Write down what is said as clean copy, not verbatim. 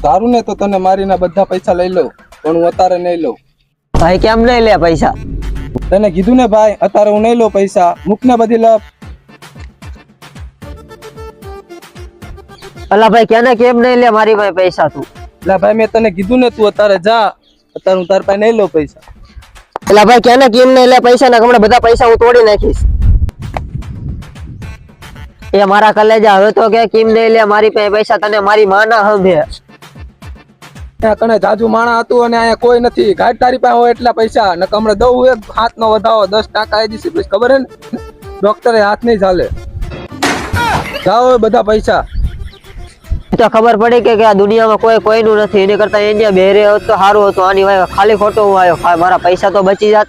તારું ને તો તને મારીના બધા પૈસા લઈ લઉં, પણ હું અત્યારે નહીં લઉં. ભાઈ કેમ નહીં લે પૈસા? તને કીધું ને ભાઈ, અત્યારે હું નહીં લઉં પૈસા. મૂક ને બધી લપ. અલા ભાઈ કેને કેમ નહીં લે મારી ભાઈ પૈસા તું? એટલે ભાઈ મેં તને કીધું ને તું અત્યારે જા, અત્યારે હું તાર પાસે નહીં લઉં પૈસા. અલા ભાઈ કેને કેમ નહીં લે પૈસા? ને હમણાં બધા પૈસા હું તોડી નાખીશ. એ મારા કલેજા હવે તો કે કેમ નહીં લે મારી પાસે પૈસા? તને મારી માના હંભે ત્યાં કણે જાજુ માણા હતું અને અહીંયા કોઈ નથી. ગાડી તારી પાસે હોય એટલા પૈસા ને હમણાં દઉં એક હાથનો વધાવો 10% આવી જશે. પછી ખબર હે ને ડોક્ટરે હાથ નહીં ચાલે. જાઓ બધા પૈસા. તો ખબર પડી કે આ દુનિયામાં કોઈ કોઈનું નથી. એની કરતા અહીંયા બેરે હોત તો સારું હતું. આની વાય ખાલી ખોટો હું આવ્યો. મારા પૈસા તો બચી જાત.